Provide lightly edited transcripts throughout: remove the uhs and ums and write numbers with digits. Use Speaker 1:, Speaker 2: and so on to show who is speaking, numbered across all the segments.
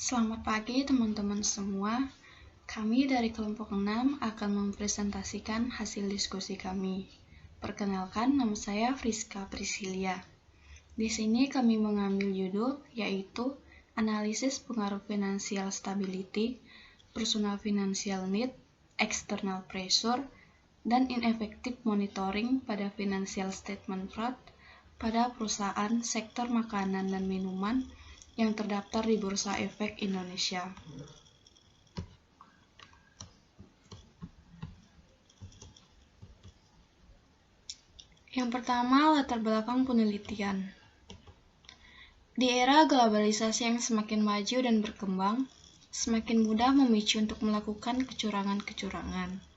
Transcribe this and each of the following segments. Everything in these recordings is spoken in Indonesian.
Speaker 1: Selamat pagi teman-teman semua. Kami dari kelompok 6 akan mempresentasikan hasil diskusi kami. Perkenalkan, nama saya Friska Priscilia. Di sini kami mengambil judul yaitu Analisis Pengaruh Financial Stability, Personal Financial Need, External Pressure, dan Ineffective Monitoring pada Financial Statement Fraud pada perusahaan sektor makanan dan minuman yang terdaftar di Bursa Efek Indonesia. Yang pertama, latar belakang penelitian. Di era globalisasi yang semakin maju dan berkembang, semakin mudah memicu untuk melakukan kecurangan-kecurangan.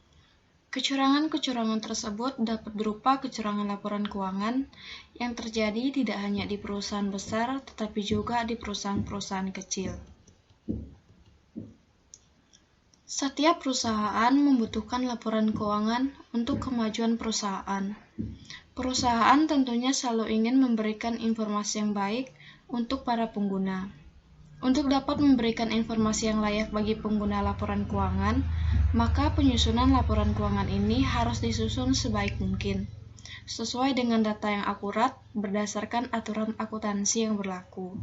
Speaker 1: Kecurangan-kecurangan tersebut dapat berupa kecurangan laporan keuangan yang terjadi tidak hanya di perusahaan besar, tetapi juga di perusahaan-perusahaan kecil. Setiap perusahaan membutuhkan laporan keuangan untuk kemajuan perusahaan. Perusahaan tentunya selalu ingin memberikan informasi yang baik untuk para pengguna. Untuk dapat memberikan informasi yang layak bagi pengguna laporan keuangan, maka penyusunan laporan keuangan ini harus disusun sebaik mungkin, sesuai dengan data yang akurat berdasarkan aturan akuntansi yang berlaku.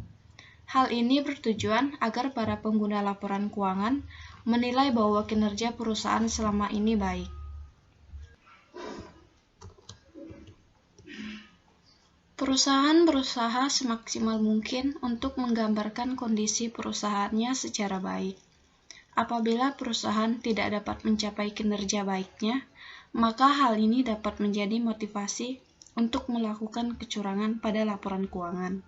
Speaker 1: Hal ini bertujuan agar para pengguna laporan keuangan menilai bahwa kinerja perusahaan selama ini baik. Perusahaan berusaha semaksimal mungkin untuk menggambarkan kondisi perusahaannya secara baik. Apabila perusahaan tidak dapat mencapai kinerja baiknya, maka hal ini dapat menjadi motivasi untuk melakukan kecurangan pada laporan keuangan.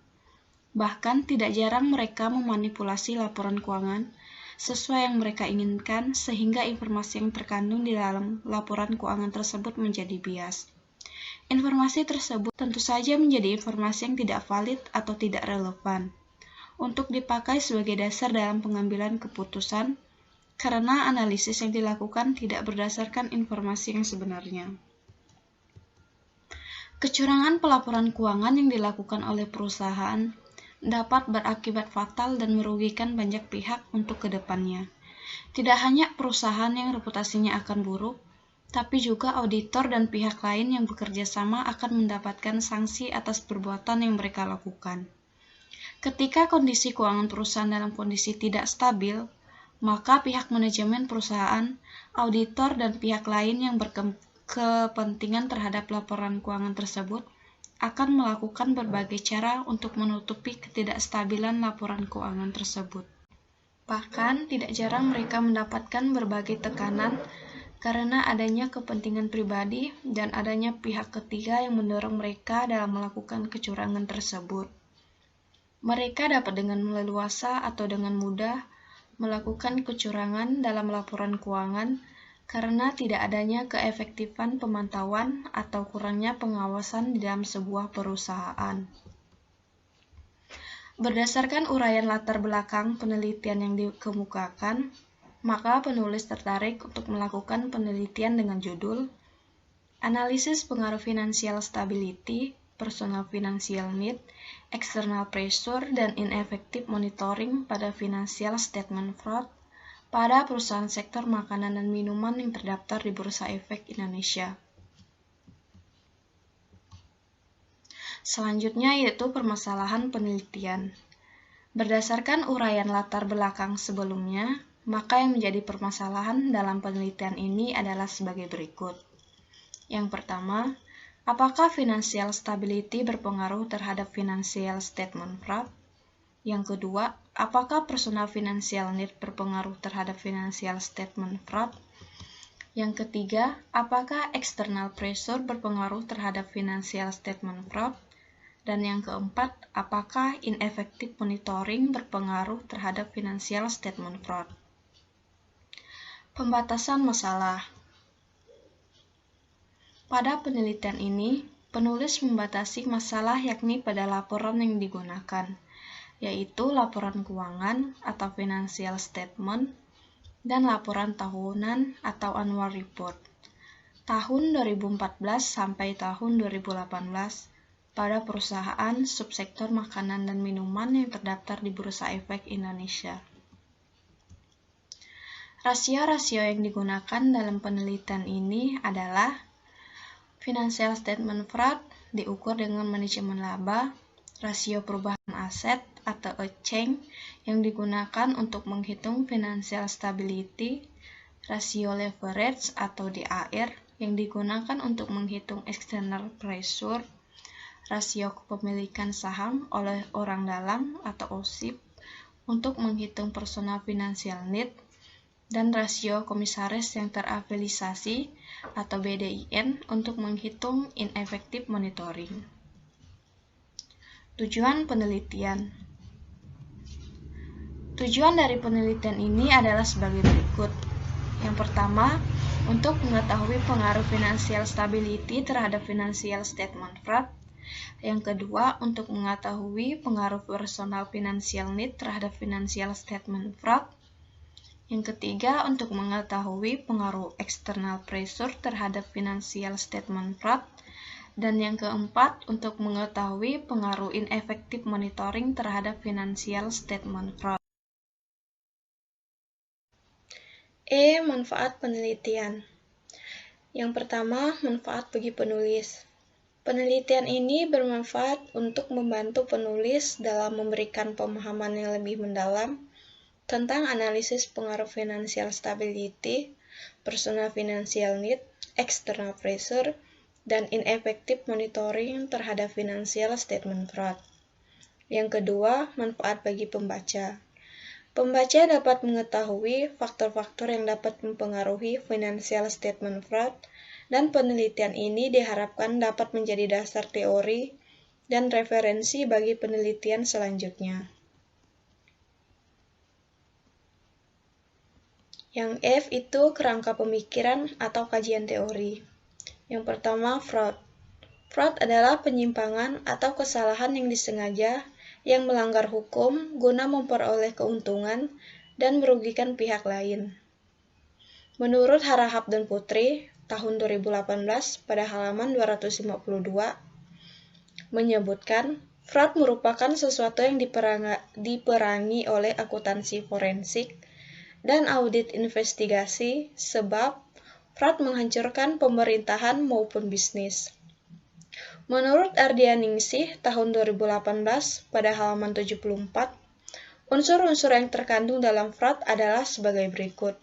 Speaker 1: Bahkan tidak jarang mereka memanipulasi laporan keuangan sesuai yang mereka inginkan sehingga informasi yang terkandung di dalam laporan keuangan tersebut menjadi bias. Informasi tersebut tentu saja menjadi informasi yang tidak valid atau tidak relevan untuk dipakai sebagai dasar dalam pengambilan keputusan karena analisis yang dilakukan tidak berdasarkan informasi yang sebenarnya. Kecurangan pelaporan keuangan yang dilakukan oleh perusahaan dapat berakibat fatal dan merugikan banyak pihak untuk kedepannya. Tidak hanya perusahaan yang reputasinya akan buruk, tapi juga auditor dan pihak lain yang bekerja sama akan mendapatkan sanksi atas perbuatan yang mereka lakukan. Ketika kondisi keuangan perusahaan dalam kondisi tidak stabil, maka pihak manajemen perusahaan, auditor, dan pihak lain yang berkepentingan terhadap laporan keuangan tersebut akan melakukan berbagai cara untuk menutupi ketidakstabilan laporan keuangan tersebut. Bahkan, tidak jarang mereka mendapatkan berbagai tekanan karena adanya kepentingan pribadi dan adanya pihak ketiga yang mendorong mereka dalam melakukan kecurangan tersebut. Mereka dapat dengan leluasa atau dengan mudah melakukan kecurangan dalam laporan keuangan karena tidak adanya keefektifan pemantauan atau kurangnya pengawasan di dalam sebuah perusahaan. Berdasarkan uraian latar belakang penelitian yang dikemukakan, maka penulis tertarik untuk melakukan penelitian dengan judul Analisis Pengaruh Financial Stability, Personal Financial Need, External Pressure, dan Ineffective Monitoring pada Financial Statement Fraud pada perusahaan sektor makanan dan minuman yang terdaftar di Bursa Efek Indonesia. Selanjutnya yaitu permasalahan penelitian. Berdasarkan uraian latar belakang sebelumnya, maka yang menjadi permasalahan dalam penelitian ini adalah sebagai berikut. Yang pertama, apakah financial stability berpengaruh terhadap financial statement fraud? Yang kedua, apakah personal financial need berpengaruh terhadap financial statement fraud? Yang ketiga, apakah external pressure berpengaruh terhadap financial statement fraud? Dan yang keempat, apakah ineffective monitoring berpengaruh terhadap financial statement fraud? Pembatasan masalah. Pada penelitian ini, penulis membatasi masalah yakni pada laporan yang digunakan, yaitu laporan keuangan atau financial statement dan laporan tahunan atau annual report. Tahun 2014 sampai tahun 2018 pada perusahaan subsektor makanan dan minuman yang terdaftar di Bursa Efek Indonesia. Rasio-rasio yang digunakan dalam penelitian ini adalah financial statement fraud diukur dengan manajemen laba, rasio perubahan aset atau change yang digunakan untuk menghitung financial stability, rasio leverage atau DAR yang digunakan untuk menghitung external pressure, rasio kepemilikan saham oleh orang dalam atau OSIP untuk menghitung personal financial need, dan rasio komisaris yang terafiliasi atau BDIN untuk menghitung ineffective monitoring. Tujuan penelitian. Tujuan dari penelitian ini adalah sebagai berikut. Yang pertama, untuk mengetahui pengaruh financial stability terhadap financial statement fraud. Yang kedua, untuk mengetahui pengaruh personal financial need terhadap financial statement fraud. Yang ketiga, untuk mengetahui pengaruh external pressure terhadap financial statement fraud. Dan yang keempat, untuk mengetahui pengaruh ineffective monitoring terhadap financial statement fraud. Manfaat penelitian. Yang pertama, manfaat bagi penulis. Penelitian ini bermanfaat untuk membantu penulis dalam memberikan pemahaman yang lebih mendalam tentang analisis pengaruh financial stability, personal financial need, external pressure, dan ineffective monitoring terhadap financial statement fraud. Yang kedua, manfaat bagi pembaca. Pembaca dapat mengetahui faktor-faktor yang dapat mempengaruhi financial statement fraud, dan penelitian ini diharapkan dapat menjadi dasar teori dan referensi bagi penelitian selanjutnya. Yang F itu kerangka pemikiran atau kajian teori. Yang pertama, fraud. Fraud adalah penyimpangan atau kesalahan yang disengaja yang melanggar hukum guna memperoleh keuntungan dan merugikan pihak lain. Menurut Harahap dan Putri, tahun 2018 pada halaman 252, menyebutkan, fraud merupakan sesuatu yang diperangi oleh akuntansi forensik dan audit investigasi sebab fraud menghancurkan pemerintahan maupun bisnis. Menurut Ardianingsih tahun 2018 pada halaman 74, unsur-unsur yang terkandung dalam fraud adalah sebagai berikut.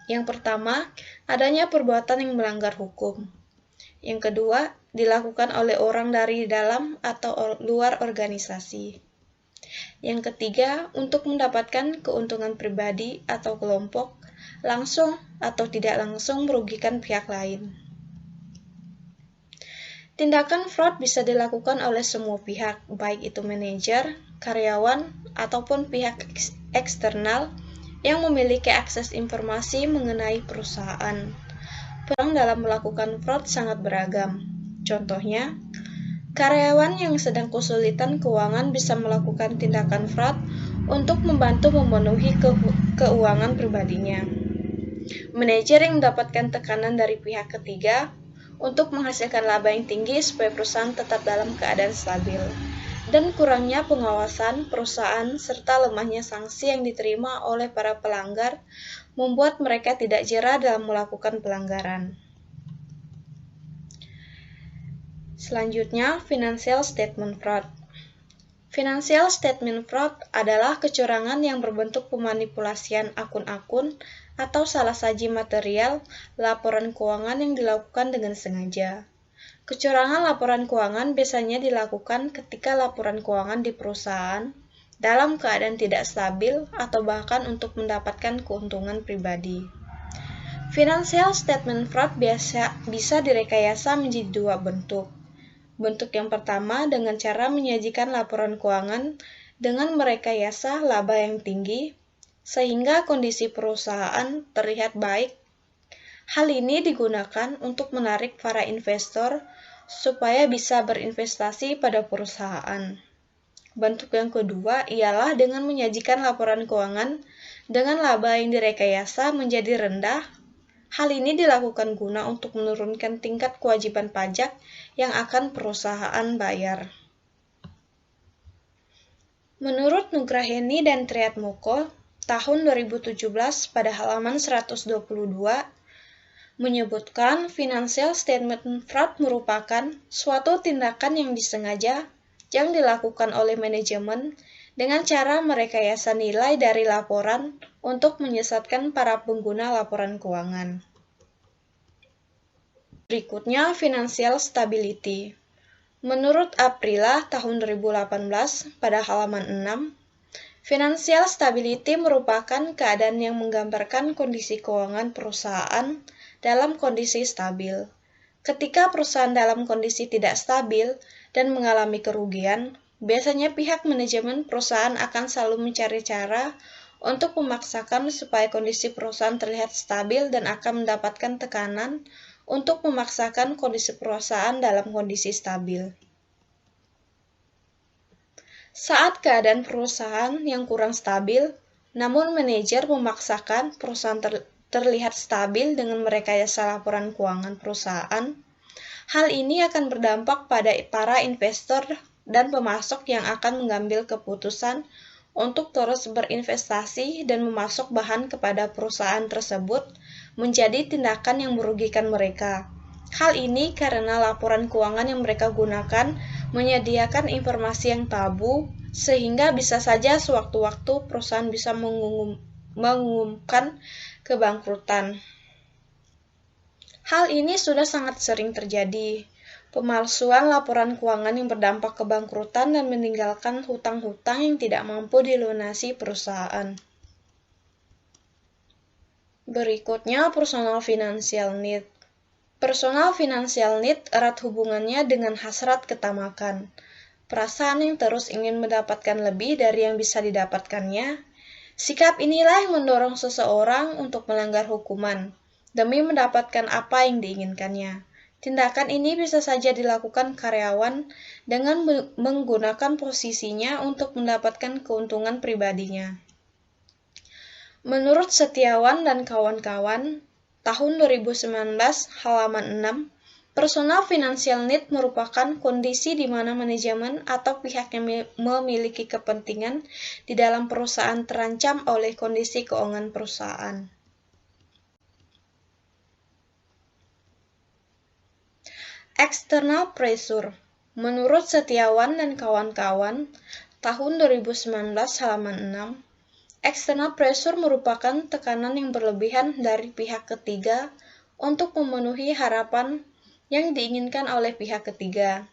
Speaker 1: Yang pertama, adanya perbuatan yang melanggar hukum. Yang kedua, dilakukan oleh orang dari dalam atau luar organisasi. Yang ketiga, untuk mendapatkan keuntungan pribadi atau kelompok, langsung atau tidak langsung merugikan pihak lain. Tindakan fraud bisa dilakukan oleh semua pihak, baik itu manajer, karyawan, ataupun pihak eksternal yang memiliki akses informasi mengenai perusahaan. Peluang dalam melakukan fraud sangat beragam. Contohnya, karyawan yang sedang kesulitan keuangan bisa melakukan tindakan fraud untuk membantu memenuhi keuangan pribadinya. Manajer yang mendapatkan tekanan dari pihak ketiga untuk menghasilkan laba yang tinggi supaya perusahaan tetap dalam keadaan stabil, dan kurangnya pengawasan perusahaan serta lemahnya sanksi yang diterima oleh para pelanggar membuat mereka tidak jera dalam melakukan pelanggaran. Selanjutnya, financial statement fraud. Financial statement fraud adalah kecurangan yang berbentuk pemanipulasian akun-akun atau salah saji material laporan keuangan yang dilakukan dengan sengaja. Kecurangan laporan keuangan biasanya dilakukan ketika laporan keuangan di perusahaan dalam keadaan tidak stabil atau bahkan untuk mendapatkan keuntungan pribadi. Financial statement fraud bisa direkayasa menjadi dua bentuk. Bentuk yang pertama dengan cara menyajikan laporan keuangan dengan merekayasa laba yang tinggi, sehingga kondisi perusahaan terlihat baik. Hal ini digunakan untuk menarik para investor supaya bisa berinvestasi pada perusahaan. Bentuk yang kedua ialah dengan menyajikan laporan keuangan dengan laba yang direkayasa menjadi rendah. Hal ini dilakukan guna untuk menurunkan tingkat kewajiban pajak yang akan perusahaan bayar. Menurut Nugraheni dan Triatmoko, tahun 2017 pada halaman 122 menyebutkan financial statement fraud merupakan suatu tindakan yang disengaja yang dilakukan oleh manajemen dengan cara merekayasa nilai dari laporan untuk menyesatkan para pengguna laporan keuangan. Berikutnya, financial stability. Menurut Aprila tahun 2018 pada halaman 6, financial stability merupakan keadaan yang menggambarkan kondisi keuangan perusahaan dalam kondisi stabil. Ketika perusahaan dalam kondisi tidak stabil dan mengalami kerugian, biasanya pihak manajemen perusahaan akan selalu mencari cara untuk memaksakan supaya kondisi perusahaan terlihat stabil dan akan mendapatkan tekanan untuk memaksakan kondisi perusahaan dalam kondisi stabil. Saat keadaan perusahaan yang kurang stabil, namun manajer memaksakan perusahaan terlihat stabil dengan merekayasa laporan keuangan perusahaan, hal ini akan berdampak pada para investor dan pemasok yang akan mengambil keputusan untuk terus berinvestasi dan memasok bahan kepada perusahaan tersebut menjadi tindakan yang merugikan mereka. Hal ini karena laporan keuangan yang mereka gunakan menyediakan informasi yang tabu, sehingga bisa saja sewaktu-waktu perusahaan bisa mengumumkan kebangkrutan. Hal ini sudah sangat sering terjadi. Pemalsuan laporan keuangan yang berdampak kebangkrutan dan meninggalkan hutang-hutang yang tidak mampu dilunasi perusahaan. Berikutnya, personal financial need. Personal financial need erat hubungannya dengan hasrat ketamakan. Perasaan yang terus ingin mendapatkan lebih dari yang bisa didapatkannya. Sikap inilah yang mendorong seseorang untuk melanggar hukuman demi mendapatkan apa yang diinginkannya. Tindakan ini bisa saja dilakukan karyawan dengan menggunakan posisinya untuk mendapatkan keuntungan pribadinya. Menurut Setiawan dan kawan-kawan, tahun 2019 halaman 6, personal financial need merupakan kondisi di mana manajemen atau pihak yang memiliki kepentingan di dalam perusahaan terancam oleh kondisi keuangan perusahaan. External pressure. Menurut Setiawan dan kawan-kawan, tahun 2019 halaman 6, external pressure merupakan tekanan yang berlebihan dari pihak ketiga untuk memenuhi harapan yang diinginkan oleh pihak ketiga.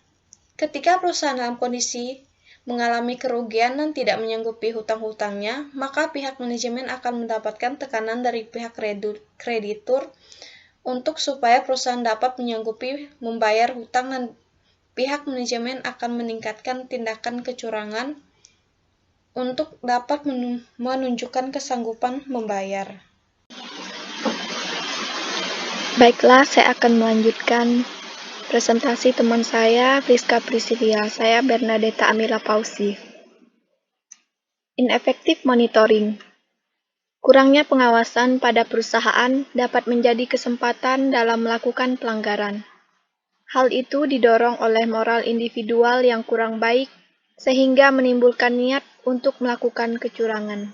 Speaker 1: Ketika perusahaan dalam kondisi mengalami kerugian dan tidak menyanggupi hutang-hutangnya, maka pihak manajemen akan mendapatkan tekanan dari pihak kreditur untuk supaya perusahaan dapat menyanggupi membayar hutang, dan pihak manajemen akan meningkatkan tindakan kecurangan untuk dapat menunjukkan kesanggupan membayar.
Speaker 2: Baiklah, saya akan melanjutkan presentasi teman saya, Friska Priscilia. Saya Bernadetta Amila Pausi. Ineffective monitoring. Kurangnya pengawasan pada perusahaan dapat menjadi kesempatan dalam melakukan pelanggaran. Hal itu didorong oleh moral individual yang kurang baik, sehingga menimbulkan niat untuk melakukan kecurangan.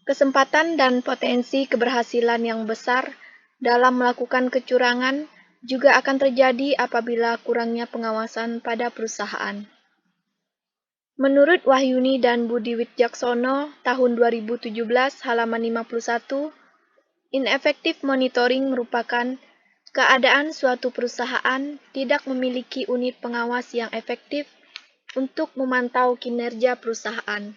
Speaker 2: Kesempatan dan potensi keberhasilan yang besar dalam melakukan kecurangan juga akan terjadi apabila kurangnya pengawasan pada perusahaan. Menurut Wahyuni dan Budi Wicaksono, tahun 2017, halaman 51, ineffective monitoring merupakan keadaan suatu perusahaan tidak memiliki unit pengawas yang efektif untuk memantau kinerja perusahaan.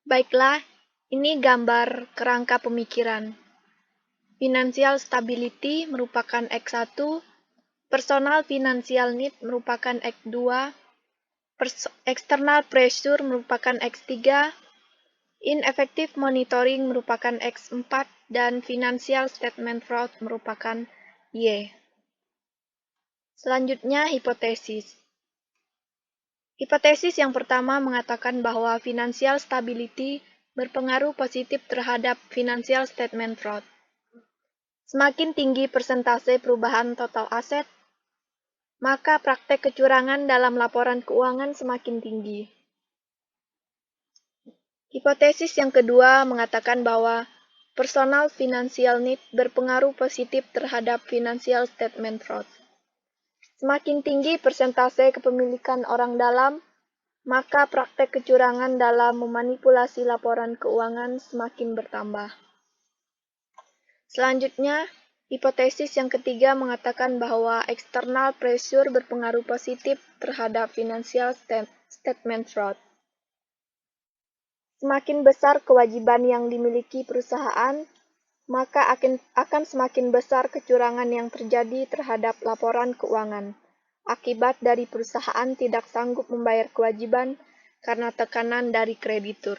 Speaker 2: Baiklah, ini gambar kerangka pemikiran. Financial stability merupakan X1, personal financial need merupakan X2, external pressure merupakan X3, ineffective monitoring merupakan X4, dan financial statement fraud merupakan Y. Selanjutnya, hipotesis. Hipotesis yang pertama mengatakan bahwa financial stability berpengaruh positif terhadap financial statement fraud. Semakin tinggi persentase perubahan total aset, maka praktek kecurangan dalam laporan keuangan semakin tinggi. Hipotesis yang kedua mengatakan bahwa personal financial need berpengaruh positif terhadap financial statement fraud. Semakin tinggi persentase kepemilikan orang dalam, maka praktek kecurangan dalam memanipulasi laporan keuangan semakin bertambah. Selanjutnya, hipotesis yang ketiga mengatakan bahwa external pressure berpengaruh positif terhadap financial statement fraud. Semakin besar kewajiban yang dimiliki perusahaan, maka akan semakin besar kecurangan yang terjadi terhadap laporan keuangan, akibat dari perusahaan tidak sanggup membayar kewajiban karena tekanan dari kreditur.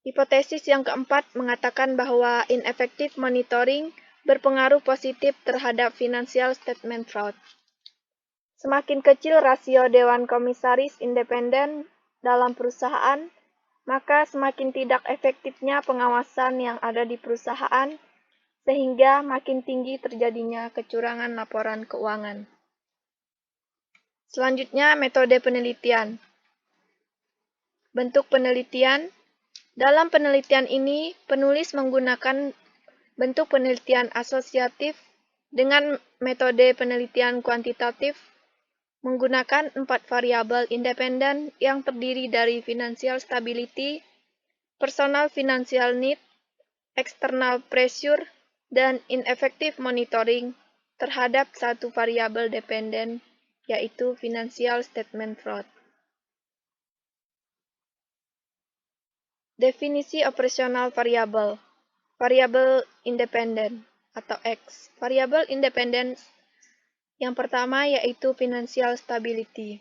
Speaker 2: Hipotesis yang keempat mengatakan bahwa ineffective monitoring berpengaruh positif terhadap financial statement fraud. Semakin kecil rasio Dewan Komisaris Independen dalam perusahaan, maka semakin tidak efektifnya pengawasan yang ada di perusahaan, sehingga makin tinggi terjadinya kecurangan laporan keuangan. Selanjutnya, metode penelitian. Bentuk penelitian. Dalam penelitian ini, penulis menggunakan bentuk penelitian asosiatif dengan metode penelitian kuantitatif menggunakan 4 variabel independen yang terdiri dari financial stability, personal financial need, external pressure, dan ineffective monitoring terhadap satu variabel dependen, yaitu financial statement fraud. Definisi operasional variabel. Variabel independen atau X. Variabel independen yang pertama yaitu financial stability.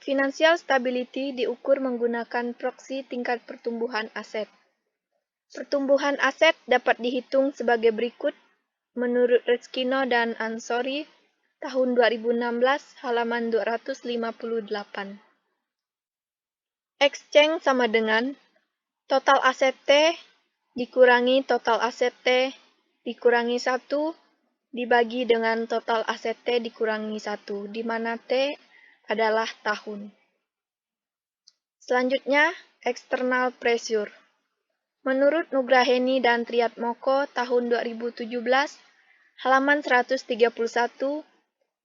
Speaker 2: Financial stability diukur menggunakan proksi tingkat pertumbuhan aset. Pertumbuhan aset dapat dihitung sebagai berikut menurut Rezkino dan Ansori tahun 2016 halaman 258. Exchange sama dengan total aset T dikurangi total aset T dikurangi 1 dibagi dengan total aset T dikurangi 1, di mana T adalah tahun. Selanjutnya, external pressure. Menurut Nugraheni dan Triatmoko tahun 2017, halaman 131,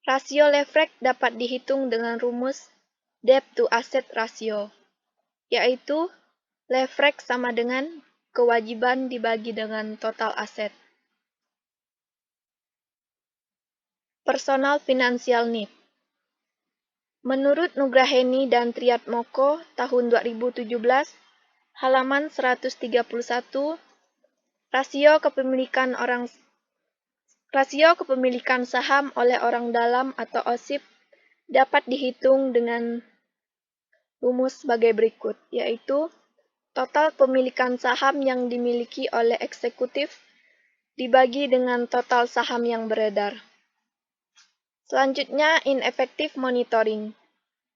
Speaker 2: rasio leverage dapat dihitung dengan rumus debt to asset ratio, yaitu leverage sama dengan kewajiban dibagi dengan total aset. Personal financial need. Menurut Nugraheni dan Triatmoko tahun 2017, halaman 131, rasio kepemilikan saham oleh orang dalam atau OSIP dapat dihitung dengan rumus sebagai berikut, yaitu total pemilikan saham yang dimiliki oleh eksekutif dibagi dengan total saham yang beredar. Selanjutnya, ineffective monitoring.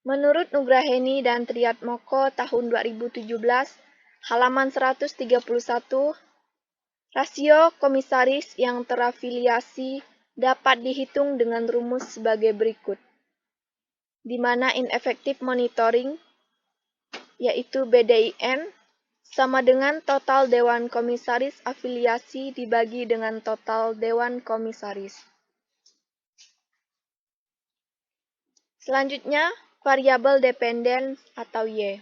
Speaker 2: Menurut Nugraheni dan Triatmoko tahun 2017, halaman 131, rasio komisaris yang terafiliasi dapat dihitung dengan rumus sebagai berikut, di mana ineffective monitoring, yaitu BDIN, sama dengan total Dewan Komisaris afiliasi dibagi dengan total Dewan Komisaris. Selanjutnya, variabel dependen atau Y.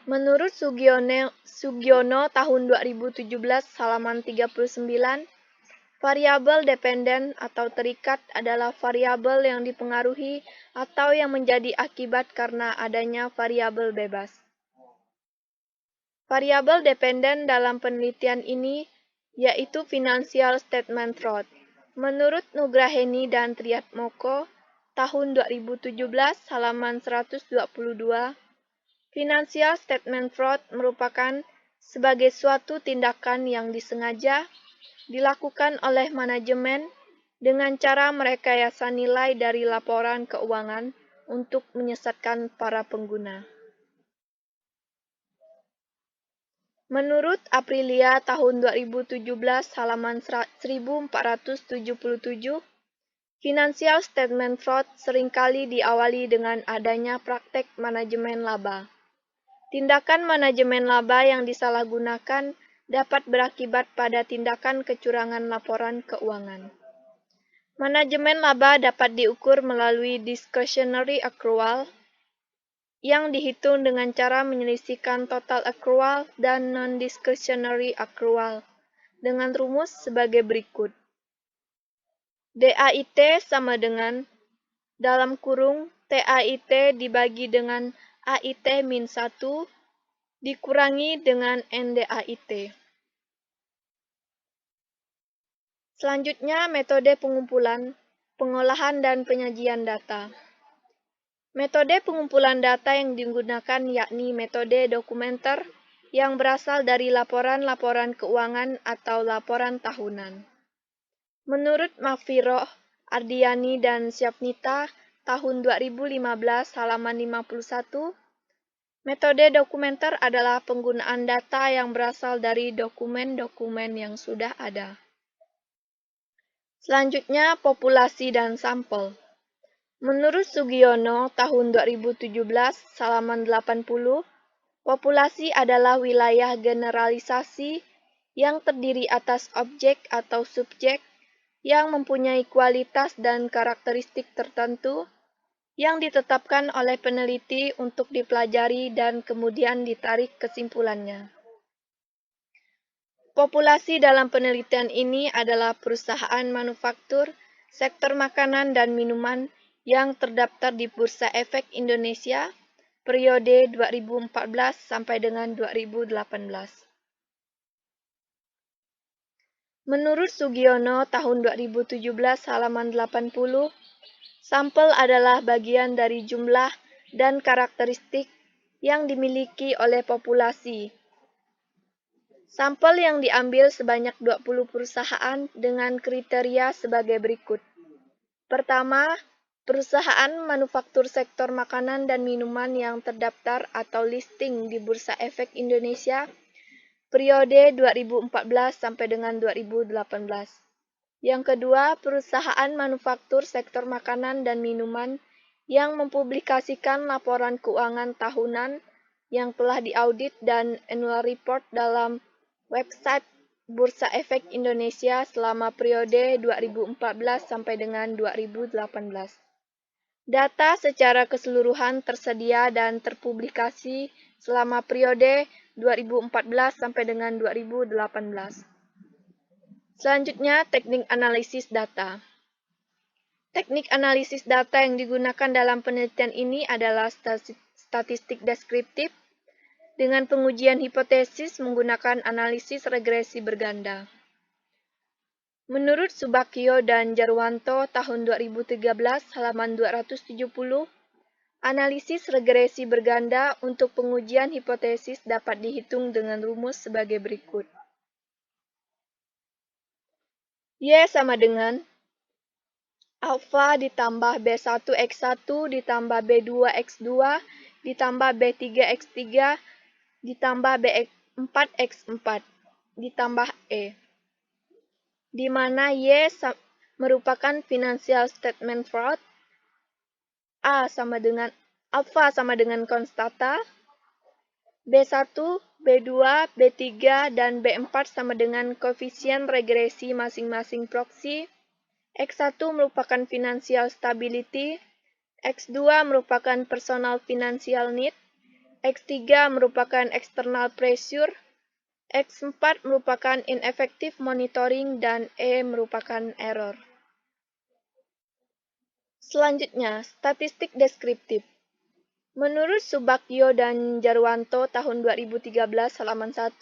Speaker 2: Menurut Sugiono tahun 2017 halaman 39, variabel dependen atau terikat adalah variabel yang dipengaruhi atau yang menjadi akibat karena adanya variabel bebas. Variabel dependen dalam penelitian ini yaitu financial statement fraud. Menurut Nugraheni dan Triatmoko tahun 2017 halaman 122, financial statement fraud merupakan sebagai suatu tindakan yang disengaja dilakukan oleh manajemen dengan cara merekayasa nilai dari laporan keuangan untuk menyesatkan para pengguna. Menurut Aprilia tahun 2017 halaman 1477, Financial statement fraud seringkali diawali dengan adanya praktek manajemen laba. Tindakan manajemen laba yang disalahgunakan dapat berakibat pada tindakan kecurangan laporan keuangan. Manajemen laba dapat diukur melalui discretionary accrual yang dihitung dengan cara menyisihkan total accrual dan non-discretionary accrual dengan rumus sebagai berikut. DAIT sama dengan dalam kurung TAIT dibagi dengan AIT min 1 dikurangi dengan NDAIT. Selanjutnya, metode pengumpulan, pengolahan, dan penyajian data. Metode pengumpulan data yang digunakan yakni metode dokumenter yang berasal dari laporan-laporan keuangan atau laporan tahunan. Menurut Mahfiroh, Ardiani, dan Syapnita, tahun 2015 halaman 51, metode dokumenter adalah penggunaan data yang berasal dari dokumen-dokumen yang sudah ada. Selanjutnya, populasi dan sampel. Menurut Sugiono, tahun 2017, halaman 80, populasi adalah wilayah generalisasi yang terdiri atas objek atau subjek yang mempunyai kualitas dan karakteristik tertentu yang ditetapkan oleh peneliti untuk dipelajari dan kemudian ditarik kesimpulannya. Populasi dalam penelitian ini adalah perusahaan manufaktur, sektor makanan dan minuman yang terdaftar di Bursa Efek Indonesia periode 2014 sampai dengan 2018. Menurut Sugiono tahun 2017 halaman 80, sampel adalah bagian dari jumlah dan karakteristik yang dimiliki oleh populasi. Sampel yang diambil sebanyak 20 perusahaan dengan kriteria sebagai berikut. Pertama, perusahaan manufaktur sektor makanan dan minuman yang terdaftar atau listing di Bursa Efek Indonesia periode 2014 sampai dengan 2018. Yang kedua, perusahaan manufaktur sektor makanan dan minuman yang mempublikasikan laporan keuangan tahunan yang telah diaudit dan annual report dalam website Bursa Efek Indonesia selama periode 2014 sampai dengan 2018. Data secara keseluruhan tersedia dan terpublikasi selama periode 2014 sampai dengan 2018. Selanjutnya, teknik analisis data. Teknik analisis data yang digunakan dalam penelitian ini adalah statistik deskriptif dengan pengujian hipotesis menggunakan analisis regresi berganda. Menurut Subakyo dan Jarwanto tahun 2013 halaman 270, analisis regresi berganda untuk pengujian hipotesis dapat dihitung dengan rumus sebagai berikut. Y sama dengan alfa ditambah B1X1 ditambah B2X2 ditambah B3X3 ditambah B4X4 ditambah E, di mana Y merupakan financial statement fraud, alfa sama dengan konstata, B1, B2, B3, dan B4 sama dengan koefisien regresi masing-masing proksi, X1 merupakan financial stability, X2 merupakan personal financial need, X3 merupakan external pressure, X4 merupakan ineffective monitoring, dan E merupakan error. Selanjutnya, statistik deskriptif. Menurut Subakyo dan Jarwanto tahun 2013 halaman 1,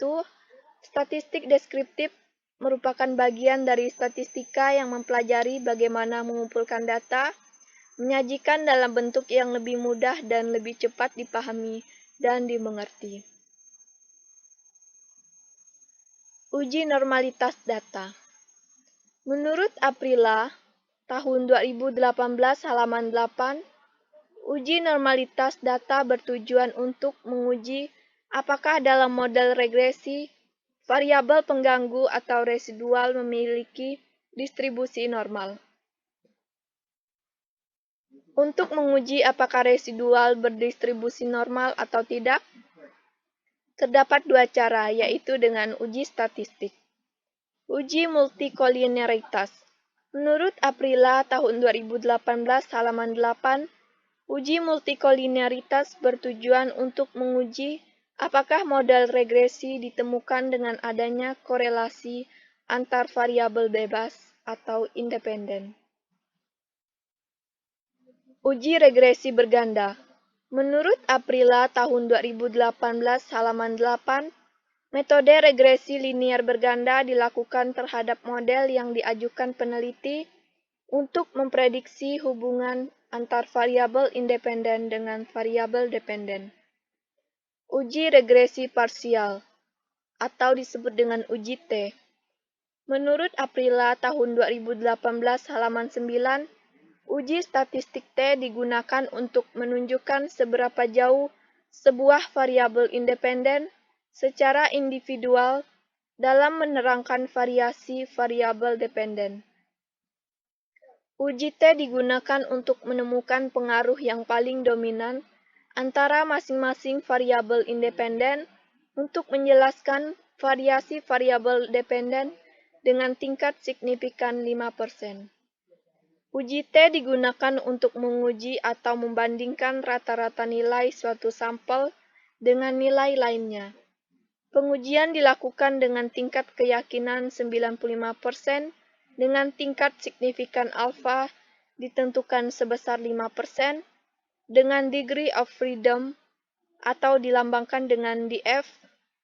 Speaker 2: statistik deskriptif merupakan bagian dari statistika yang mempelajari bagaimana mengumpulkan data, menyajikan dalam bentuk yang lebih mudah dan lebih cepat dipahami dan dimengerti. Uji normalitas data. Menurut Aprila tahun 2018 halaman 8, uji normalitas data bertujuan untuk menguji apakah dalam model regresi variabel pengganggu atau residual memiliki distribusi normal. Untuk menguji apakah residual berdistribusi normal atau tidak, terdapat dua cara, yaitu dengan uji statistik. Uji multikolinearitas. Menurut Aprila tahun 2018 halaman 8, uji multikolinearitas bertujuan untuk menguji apakah model regresi ditemukan dengan adanya korelasi antar variabel bebas atau independen. Uji regresi berganda. Menurut Aprila tahun 2018 halaman 8, metode regresi linier berganda dilakukan terhadap model yang diajukan peneliti untuk memprediksi hubungan antar variabel independen dengan variabel dependen. Uji regresi parsial atau disebut dengan uji T. Menurut Aprila tahun 2018 halaman 9, uji statistik T digunakan untuk menunjukkan seberapa jauh sebuah variabel independen secara individual dalam menerangkan variasi variabel dependen. Uji T digunakan untuk menemukan pengaruh yang paling dominan antara masing-masing variabel independen untuk menjelaskan variasi variabel dependen dengan tingkat signifikan 5%. Uji T digunakan untuk menguji atau membandingkan rata-rata nilai suatu sampel dengan nilai lainnya. Pengujian dilakukan dengan tingkat keyakinan 95% dengan tingkat signifikan alfa ditentukan sebesar 5% dengan degree of freedom atau dilambangkan dengan df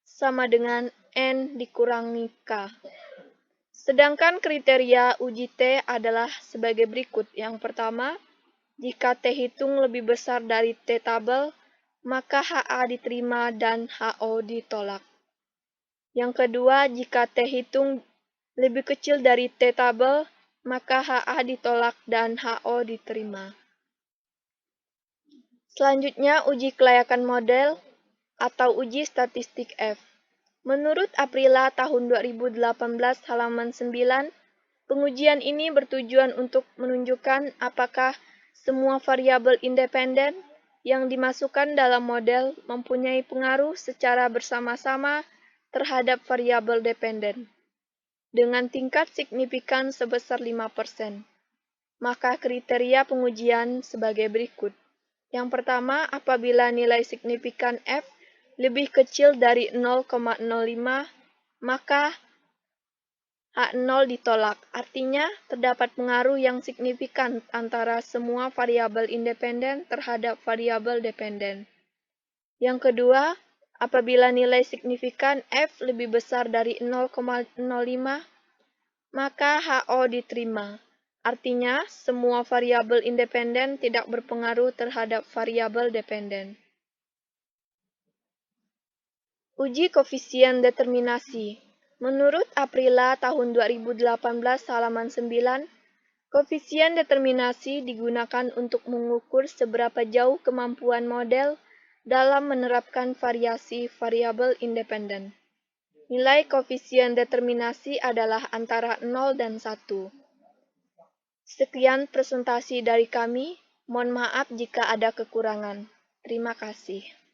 Speaker 2: sama dengan n dikurangi k. Sedangkan kriteria uji T adalah sebagai berikut. Yang pertama, jika T hitung lebih besar dari T tabel, maka HA diterima dan HO ditolak. Yang kedua, jika T hitung lebih kecil dari T tabel, maka HA ditolak dan HO diterima. Selanjutnya, uji kelayakan model atau uji statistik F. Menurut Aprila tahun 2018 halaman 9, pengujian ini bertujuan untuk menunjukkan apakah semua variabel independen yang dimasukkan dalam model mempunyai pengaruh secara bersama-sama terhadap variabel dependen dengan tingkat signifikan sebesar 5%. Maka kriteria pengujian sebagai berikut. Yang pertama, apabila nilai signifikan F lebih kecil dari 0,05, maka H0 ditolak. Artinya, terdapat pengaruh yang signifikan antara semua variabel independen terhadap variabel dependen. Yang kedua, apabila nilai signifikan F lebih besar dari 0,05, maka HO diterima. Artinya, semua variabel independen tidak berpengaruh terhadap variabel dependen. Uji koefisien determinasi. Menurut Aprila tahun 2018 halaman 9, koefisien determinasi digunakan untuk mengukur seberapa jauh kemampuan model dalam menerapkan variasi variabel independen. Nilai koefisien determinasi adalah antara 0 dan 1. Sekian presentasi dari kami. Mohon maaf jika ada kekurangan. Terima kasih.